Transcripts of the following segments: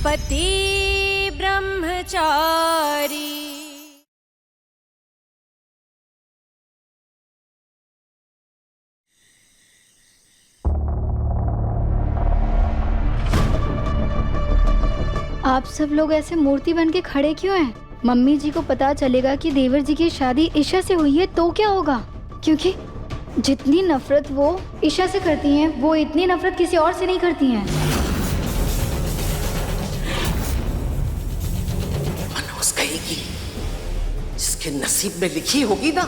पति ब्रह्मचारी। आप सब लोग ऐसे मूर्ति बन के खड़े क्यों हैं? मम्मी जी को पता चलेगा कि देवर जी की शादी ईशा से हुई है तो क्या होगा? क्योंकि जितनी नफरत वो ईशा से करती हैं, वो इतनी नफरत किसी और से नहीं करती हैं। मनोज कहेगी, जिसके नसीब में लिखी होगी ना,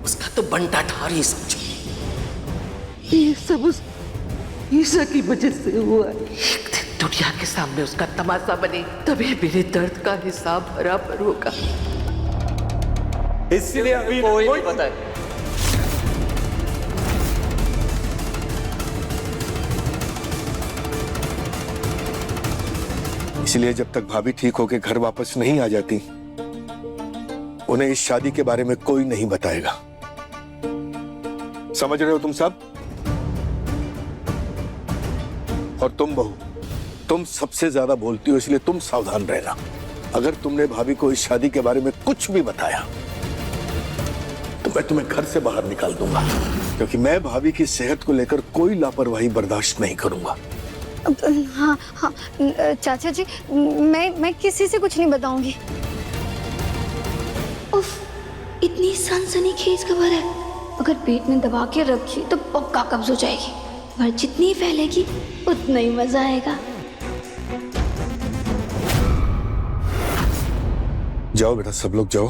उसका तो बंटा ठार ही समझो। ये सब उस ईशा की वजह से हुआ है। एक दिन दुनिया के सामने उसका तमाशा बने, तभी मेरे दर्द का हिसाब बराबर होगा। इसलिए अभी कोई नहीं पता है। इसलिए जब तक भाभी ठीक होकर घर वापस नहीं आ जाती, उन्हें इस शादी के बारे में कोई नहीं बताएगा। समझ रहे हो तुम सब? और तुम बहू, तुम सबसे ज्यादा बोलती हो, इसलिए तुम सावधान रहना। अगर तुमने भाभी को इस शादी के बारे में कुछ भी बताया तो मैं तुम्हें घर से बाहर निकाल दूंगा, क्योंकि मैं भाभी की सेहत को लेकर कोई लापरवाही बर्दाश्त नहीं करूंगा। हाँ हाँ चाचा जी, मैं किसी से कुछ नहीं बताऊंगी। उफ, इतनी सनसनीखेज खबर है। अगर पेट में दबा के रखी तो पक्का कब्ज हो जाएगी, और जितनी फैलेगी उतना ही मजा आएगा। जाओ बेटा, सब लोग जाओ,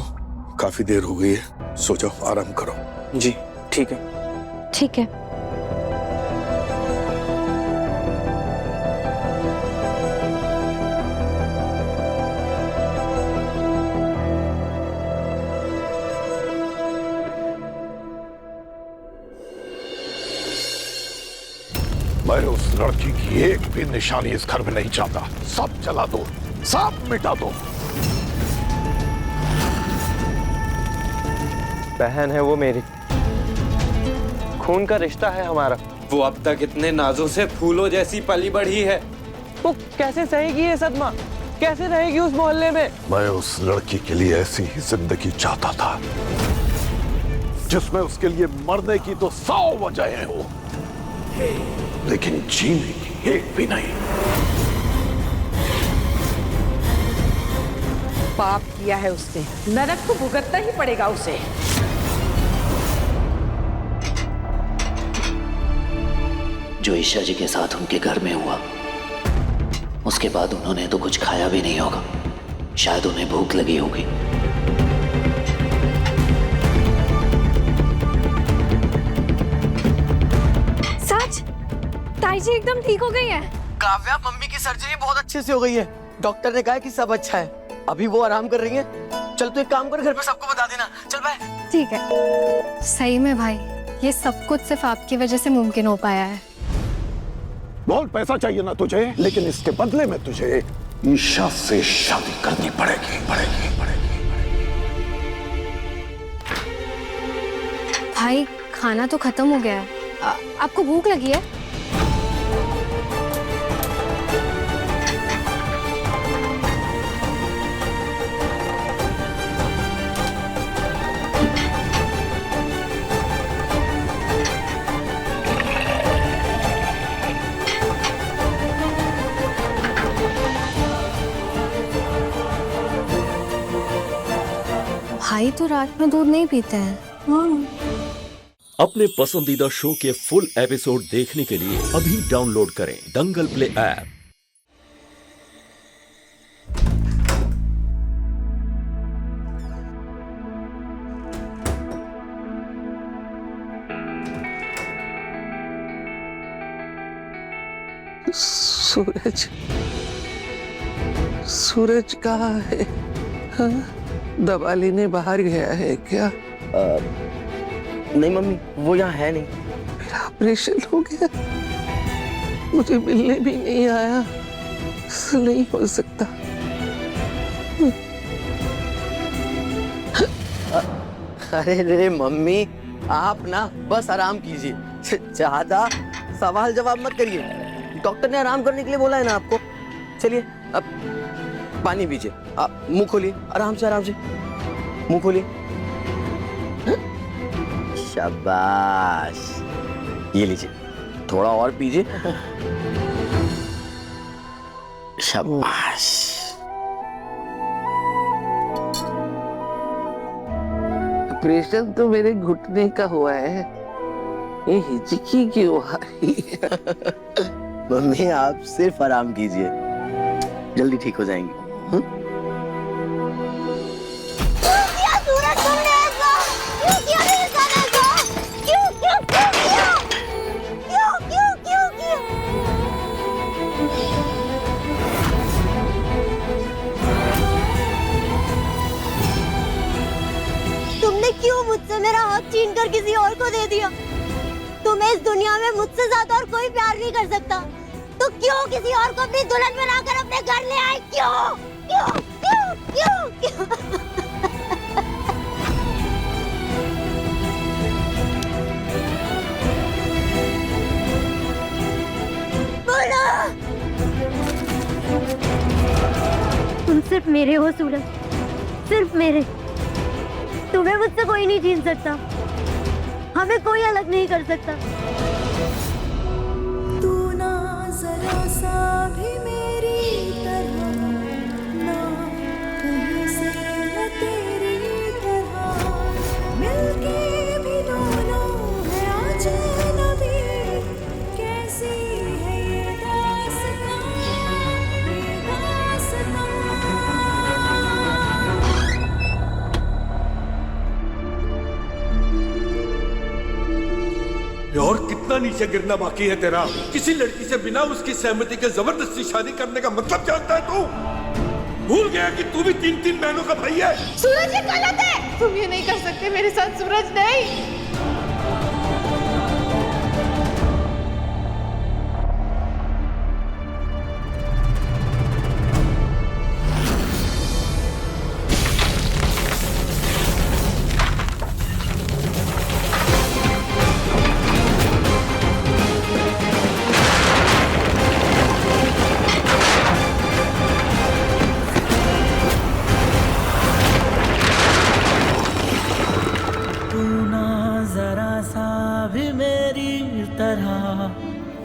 काफी देर हो गई है, सो जाओ, आराम करो। जी ठीक है। ठीक है। मैं उस लड़की की एक भी निशानी इस घर में नहीं चाहता। सब जला दो, सब मिटा दो। बहन है वो मेरी, खून का रिश्ता है हमारा। वो अब तक इतने नाजों से फूलों जैसी पली बढ़ी है, वो कैसे सहेगी ये सदमा? कैसे रहेगी उस मोहल्ले में? मैं उस लड़की के लिए ऐसी ही जिंदगी चाहता था जिसमें उसके लिए मरने की तो 100 वजहें हो, लेकिन जीने की एक भी नहीं। पाप किया है उसने, नरक को भुगतना ही पड़ेगा उसे। जो ईशा जी के साथ उनके घर में हुआ, उसके बाद उन्होंने तो कुछ खाया भी नहीं होगा। शायद उन्हें भूख लगी होगी। सच? ताई जी एकदम ठीक हो गई है? काव्या, मम्मी की सर्जरी बहुत अच्छे से हो गई है। डॉक्टर ने कहा कि सब अच्छा है, अभी वो आराम कर रही है। चल तू एक काम कर, घर पे सबको बता देना। चल बाय। ठीक है। सही में भाई, ये सब कुछ सिर्फ आपकी वजह से मुमकिन हो पाया है। बहुत पैसा चाहिए ना तुझे, लेकिन इसके बदले में तुझे ईशा से शादी करनी पड़ेगी। भाई खाना तो खत्म हो गया है, आपको भूख लगी है? भाई तो रात में दूध नहीं पीते हैं। अपने पसंदीदा शो के फुल एपिसोड देखने के लिए अभी डाउनलोड करें दंगल प्ले ऐप। सूरज कहाँ है? हाँ? दवा लेने बाहर गया है क्या? नहीं मम्मी, वो यहाँ है नहीं। मेरा ऑपरेशन हो गया, मुझे मिलने भी नहीं आया। ऐसा नहीं हो सकता। अरे रे मम्मी, आप ना बस आराम कीजिए, ज्यादा सवाल जवाब मत करिए। डॉक्टर ने आराम करने के लिए बोला है ना आपको। चलिए अब पानी पीजिए, आप मुंह खोलिए, आराम से मुंह खोलिए। शाबाश, ये लीजिए, थोड़ा और पीजिए। शाबाश। ऑपरेशन तो मेरे घुटने का हुआ है, ये हिचकी क्यों आ रही है? मम्मी आप सिर्फ आराम कीजिए, जल्दी ठीक हो जाएंगी। तुमने क्यों मुझसे मेरा हक छीन कर किसी और को दे दिया? तुम्हें इस दुनिया में मुझसे ज्यादा और कोई प्यार नहीं कर सकता, तो क्यों किसी और को अपनी दुल्हन बनाकर अपने घर ले आए? क्यों क्यों क्यों क्यों क्यों? बोलो। तुम सिर्फ मेरे हो सूरज, सिर्फ मेरे। तुम्हें मुझसे कोई नहीं छीन सकता, हमें कोई अलग नहीं कर सकता। तू ना जरा सा भी मेरी तरह, ना कहीं से न तेरी तरह, मिलके भी दोनों है अजनबी। कैसी है ये दास्तां, ये दास्तां। और कितना नीचे गिरना बाकी है तेरा? किसी लड़की से बिना उसकी सहमति के जबरदस्ती शादी करने का मतलब जानता है तू? भूल गया कि तू भी 3 बहनों का भाई है? सूरज ये गलत है, तुम ये नहीं कर सकते मेरे साथ सूरज, नहीं।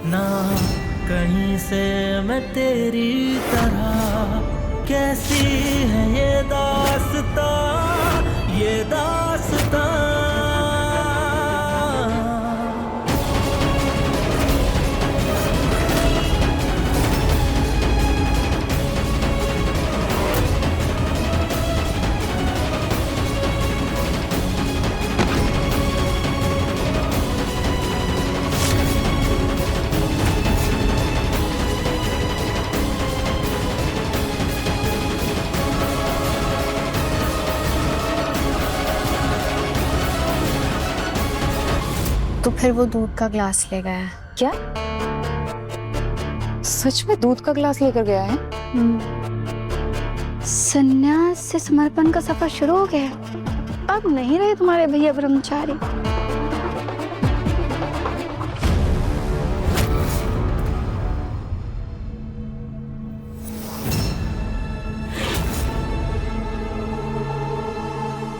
ना कहीं से मैं तेरी तरह, कैसी है ये दास्तां, ये दास्तां। तो फिर वो दूध का ग्लास ले गया है। क्या? सच में दूध का ग्लास लेकर गया है? संन्यास से समर्पण का सफर शुरू हो गया। अब नहीं रहे तुम्हारे भैया ब्रह्मचारी।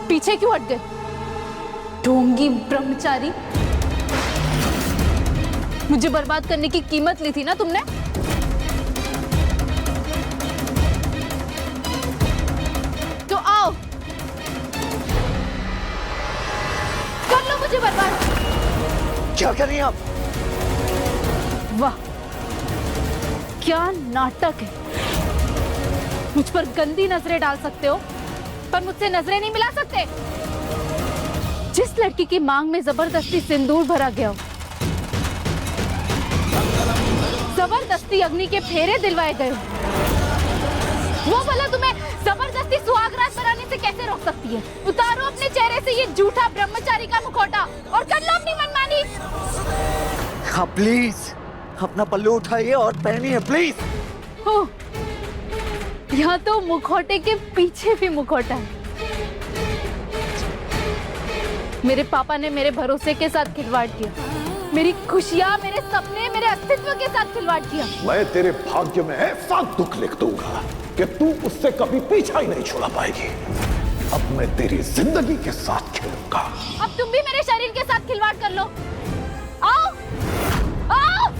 पीछे क्यों हट गए? ढोंगी ब्रह्मचारी, मुझे बर्बाद करने की कीमत ली थी ना तुमने? तो आओ, कर लो मुझे बर्बाद। क्या कर रही हैं आप? वाह, क्या नाटक है। मुझ पर गंदी नजरें डाल सकते हो, पर मुझसे नजरें नहीं मिला सकते। जिस लड़की की मांग में जबरदस्ती सिंदूर भरा गया हो, जबरदस्ती अग्नि के फेरे दिलवाए गए हो, वो भला तुम्हें जबरदस्ती सुहागरात बनाने से कैसे रोक सकती है? उतारो अपने चेहरे से ये झूठा ब्रह्मचारी का मुखौटा और कर लो अपनी मनमानी। हाँ प्लीज, अपना पल्लू उठाइए और पहनिए प्लीज। हो, यहाँ तो मुखौटे के पीछे भी मुखौटा है। मेरे पापा ने मेरे भरोसे के साथ खिलवाड़ किया, मेरी खुशियाँ, मेरे सपने, मेरे अस्तित्व के साथ खिलवाड़ किया। मैं तेरे भाग्य में ऐसा दुख लिख दूंगा कि तू उससे कभी पीछा ही नहीं छुड़ा पाएगी। अब मैं तेरी जिंदगी के साथ खेलूंगा। अब तुम भी मेरे शरीर के साथ खिलवाड़ कर लो। आओ, आओ।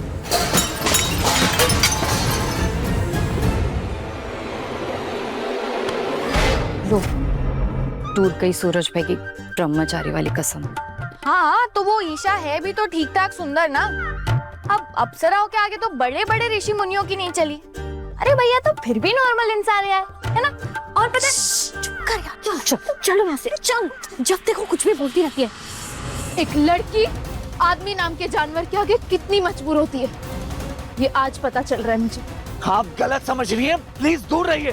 लो, टूट गई सूरज भाई की ब्रह्मचारी वाली कसम। हाँ, तो वो ईशा है भी तो ठीक ठाक सुंदर ना। अब अप्सराओं के आगे तो बड़े बड़े ऋषि मुनियों की नहीं चली। अरे भैया तो फिर भी नॉर्मल इंसान है ना? और पता है, चुप कर यार, चलो यहाँ से, चल। जब देखो कुछ भी बोलती रहती है। एक लड़की आदमी नाम के जानवर के आगे कितनी मजबूर होती है, ये आज पता चल रहा है मुझे। आप गलत समझ रही हैं, प्लीज दूर रहिए।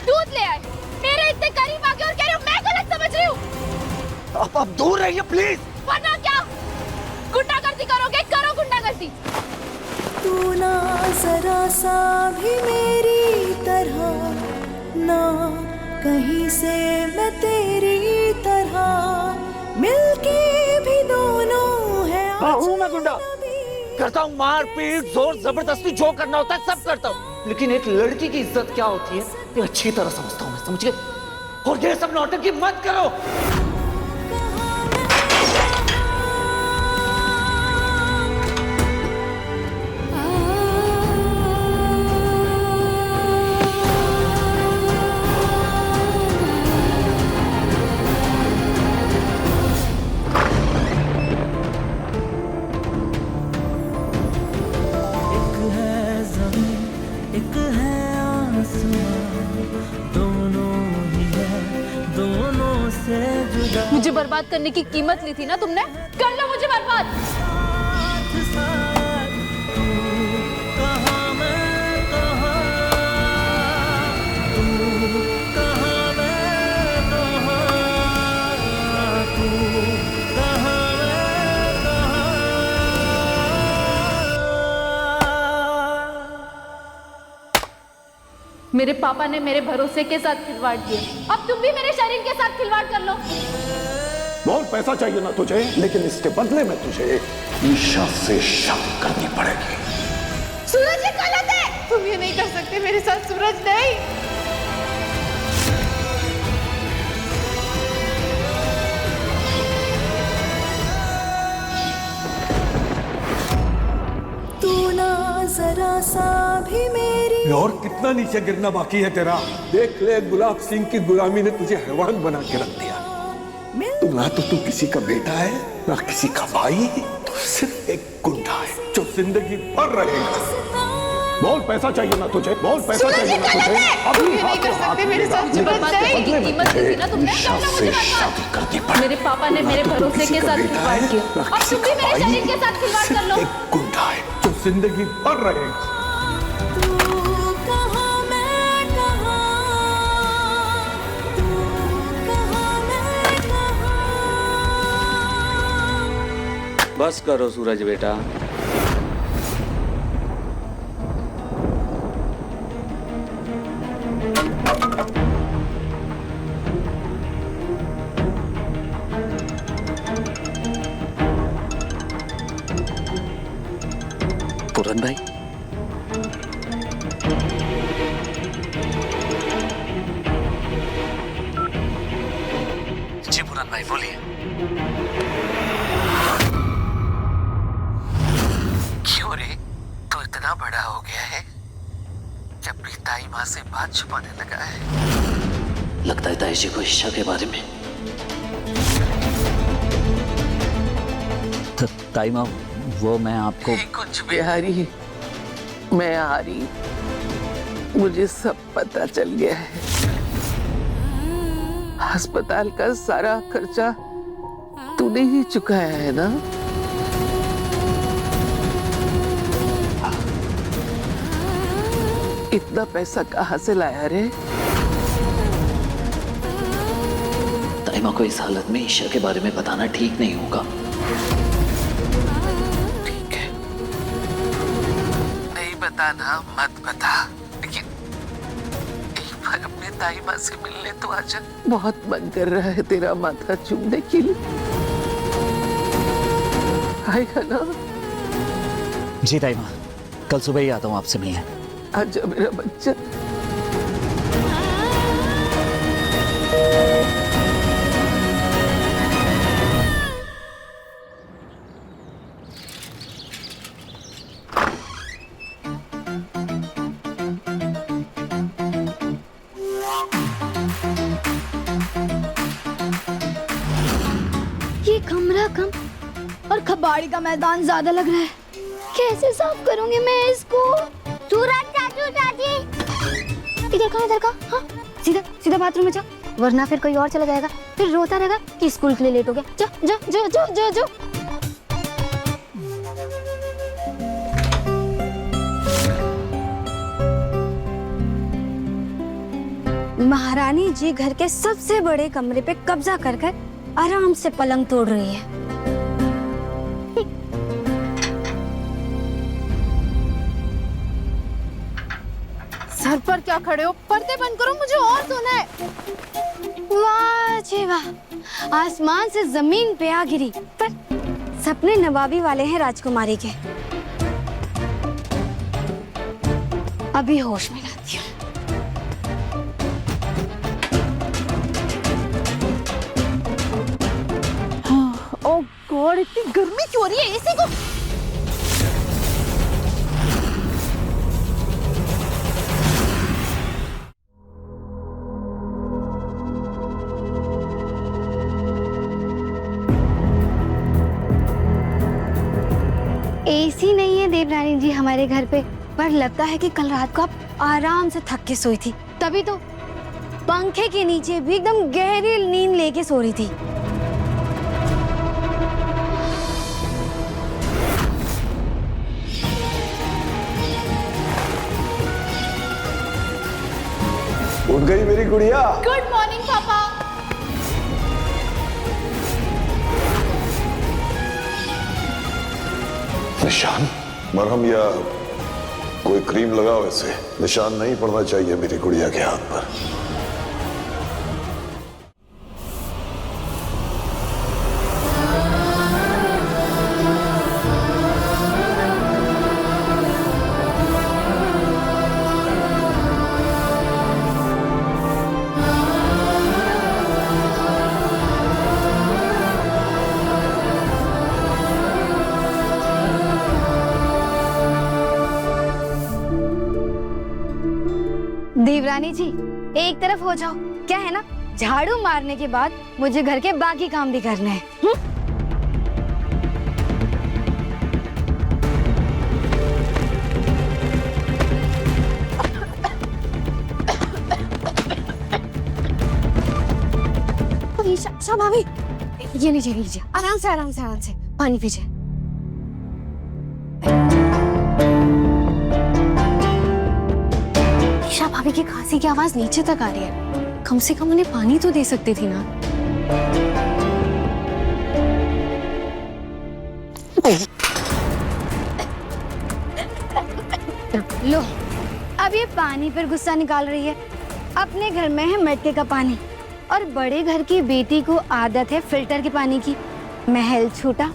दूध ले आए, मेरे इतने करीब आके और कह रहे हो मैं गलत समझ रही हूँ। अब दूर रहिए प्लीज। वरना क्या गुंडागर्दी करोगे? करो गुंडागर्दी। तू ना जरा सा भी मेरी तरह, ना कहीं से मैं तेरी तरह, मिलके भी दोनों है। हूँ मैं गुंडा, करता हूँ मार पीट जोर जबरदस्ती, जो करना होता है सब करता हूँ। लेकिन एक लड़की की इज्जत क्या होती है ये अच्छी तरह समझता हूँ मैं, समझ गए? और ये सब नौटंकी मत करो। एक है आसमां, दोनों ही है, दोनों से जुदा। मुझे बर्बाद करने की कीमत ली थी ना तुमने, कर लो मुझे बर्बाद। मेरे पापा ने मेरे भरोसे के साथ खिलवाड़ किया, अब तुम भी मेरे शरीर के साथ खिलवाड़ कर लो। बहुत पैसा चाहिए ना तुझे, लेकिन इसके बदले में तुझे ईशा से शादी करनी पड़ेगी। सूरज ये गलत है, तुम ये नहीं कर सकते मेरे साथ सूरज, नहीं। तू ना जरा सा भी मेरी। और कितना नीचे गिरना बाकी है तेरा? देख ले, गुलाब सिंह की गुलामी ने तुझे हैवान बना के रख दिया। तू ना तो तू किसी का बेटा है, ना किसी का भाई, तो सिर्फ एक गुंडा है जो जिंदगी भर रहेगा। बहुत पैसा चाहिए ना तुझे, बहुत पैसा चाहिए ना तुझे। अभी नहीं कर सकते मेरे साथ, कीमत दी ना तुमने, शादी करनी पड़ेगी। मेरे पापा ने मेरे भरोसे के साथ खिलवाड़ किया, अब तुम भी मेरे शरीर के साथ खिलवाड़ कर लो। एक गुंडा है जो जिंदगी भर रहेगा। बस करो सूरज बेटा। पूरन भाई, जी पूरन भाई बोलिए। क्यों रे, तो इतना बड़ा हो गया है कि अपनी ताई माँ से बात छुपाने लगा है? लगता है ताई जी को ईशा के बारे में। तो ताई माँ, वो मैं आपको कुछ बिहारी, मैं आ रही, मुझे सब पता चल गया है। अस्पताल का सारा खर्चा तूने ही चुकाया है ना? इतना पैसा कहाँ से लाया रे? ताई माँ को इस हालत में ईशा के बारे में बताना ठीक नहीं होगा। बताना मत बता, लेकिन एक बार अपने ताई माँ से मिलने तो आजा। बहुत मन कर रहा है तेरा माथा चूमने के लिए। आएगा ना? जी ताई माँ, कल सुबह ही आता हूँ आपसे मिलने। आजा मेरा बच्चा। ये कमरा कम और कबाड़ी का मैदान ज्यादा लग रहा है। कैसे साफ करूंगी मैं इसको? सूरज चाचू चाची, इधर का। हाँ, सीधा सीधा बाथरूम में जा, वरना फिर कोई और चला जाएगा, फिर रोता रहेगा कि स्कूल के लिए लेट हो गया। जा जा जा जा जा जा। महारानी जी घर के सबसे बड़े कमरे पे कब्जा कर कर आराम से पलंग तोड़ रही है। सर पर क्या खड़े हो? पर्दे बंद करो, मुझे और सोना है। वाह जी वाह, आसमान से जमीन पे आ गिरी, पर सपने नवाबी वाले हैं राजकुमारी के। अभी होश में लाती हूँ। ओह गॉड, इतनी गर्मी क्यों हो रही है? एसी को एसी नहीं है देवरानी जी हमारे घर पे, पर लगता है कि कल रात को आप आराम से थक के सोई थी, तभी तो पंखे के नीचे भी एकदम गहरी नींद लेके सो रही थी। उठ गई मेरी गुड़िया? गुड मॉर्निंग पापा। निशान? मरहम या कोई क्रीम लगाओ, ऐसे निशान नहीं पड़ना चाहिए मेरी गुड़िया के हाथ पर। देवरानी जी एक तरफ हो जाओ, क्या है ना, झाड़ू मारने के बाद मुझे घर के बाकी काम भी करने हैं। भाभी ये लीजिए, आराम से पानी पीजिए। ईशा भाभी की खांसी की आवाज नीचे तक आ रही है, कम से कम उन्हें पानी तो दे सकती थी ना। लो, अब ये पानी पर गुस्सा निकाल रही है। अपने घर में है मटके का पानी, और बड़े घर की बेटी को आदत है फिल्टर के पानी की। महल छोटा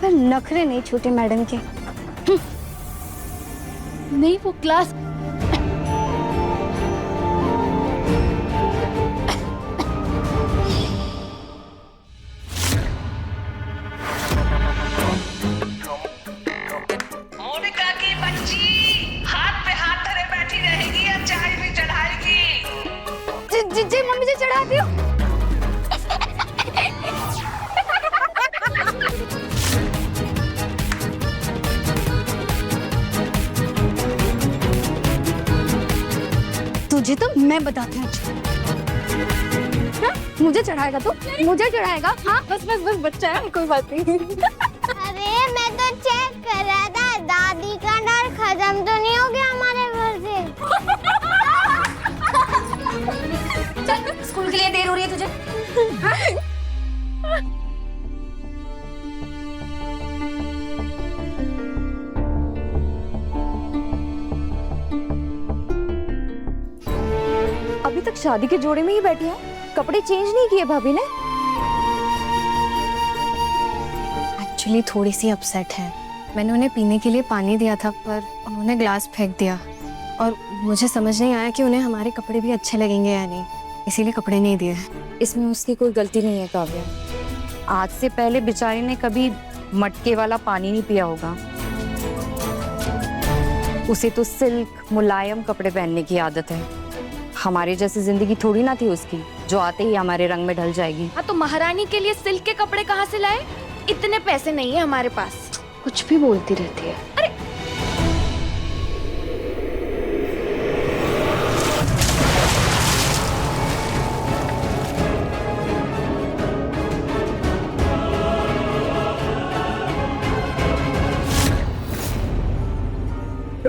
पर नखरे नहीं छोटे मैडम के। नहीं, वो क्लास मोनिका की बच्ची हाथ पे हाथ धरे बैठी रहेगी या चाय भी चढ़ाएगी? जी मम्मी जी चढ़ाती हूँ। तुझे तो मैं बताती हूँ। मुझे चढ़ाएगा तू? मुझे चढ़ाएगा? हाँ बस बच्चा है, कोई बात नहीं। अरे मैं तो चेक कर रहा था, दादी का डर खत्म तो नहीं हो गया हमारे घर से। चल स्कूल के लिए देर हो रही है तुझे। अभी तक शादी के जोड़े में ही बैठी है, कपड़े चेंज नहीं किए भाभी ने। एक्चुअली थोड़ी सी अपसेट हैं। मैंने उन्हें पीने के लिए पानी दिया था पर उन्होंने ग्लास फेंक दिया और मुझे समझ नहीं आया कि उन्हें हमारे कपड़े भी अच्छे लगेंगे या नहीं, इसीलिए कपड़े नहीं दिए। इसमें उसकी कोई गलती नहीं है काव्या। आज से पहले बेचारी ने कभी मटके वाला पानी नहीं पिया होगा। उसे तो सिल्क मुलायम कपड़े पहनने की आदत है। हमारे जैसी जिंदगी थोड़ी ना थी उसकी, जो आते ही हमारे रंग में ढल जाएगी। हाँ तो महारानी के लिए सिल्क के कपड़े कहाँ से लाए? इतने पैसे नहीं है हमारे पास। कुछ भी बोलती रहती है। अरे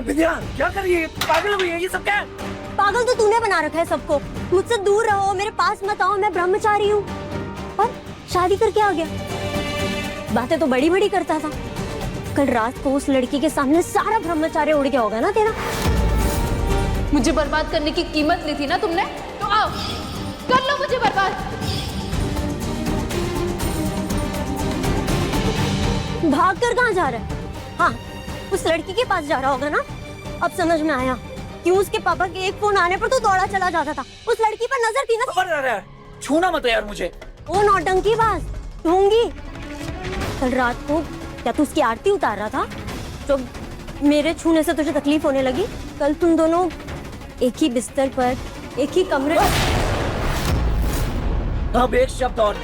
विद्या क्या कर रही है? पागल हुई है? ये सब क्या है? पागल तो तूने बना रखा है सबको। मुझसे दूर रहो, मेरे पास मत आओ, मैं ब्रह्मचारी हूँ। और शादी करके आ गया। बातें तो बड़ी बड़ी करता था। कल रात को उस लड़की के सामने सारा ब्रह्मचार्य उड़ गया होगा ना तेरा। मुझे बर्बाद करने की कीमत ली थी ना तुमने, तो आओ कर लो मुझे बर्बाद। भाग कर कहाँ जा रहा है? हाँ, उस लड़की के पास जा रहा होगा ना। अब समझ में आया क्यों उसके पापा के एक फोन आने पर तो दौड़ा चला जाता था। उस लड़की पर नजर थी ना। छूना मत यार मुझे। ओ नौटंकी बाज ढूंगी। कल रात को क्या तू उसकी आरती उतार रहा था जो मेरे छूने से तुझे तकलीफ होने लगी? कल तुम दोनों एक ही बिस्तर पर एक ही कमरे। अब एक शब्द और।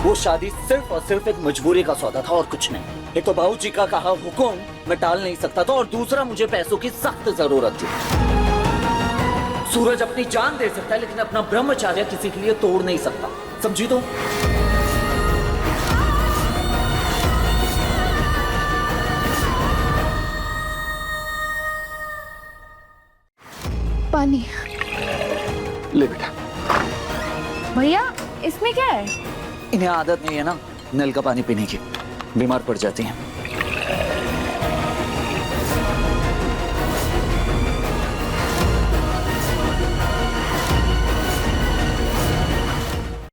वो शादी सिर्फ और सिर्फ एक मजबूरी का सौदा था और कुछ नहीं। एक तो बाबूजी का कहा हुक्म मैं टाल नहीं सकता था और दूसरा मुझे पैसों की सख्त जरूरत थी। सूरज अपनी जान दे सकता है लेकिन अपना ब्रह्मचर्य किसी के लिए तोड़ नहीं सकता, समझी तो? पानी ले बेटा। भैया इसमें क्या है? इन्हें आदत नहीं है ना नल का पानी पीने की, बीमार पड़ जाती हैं।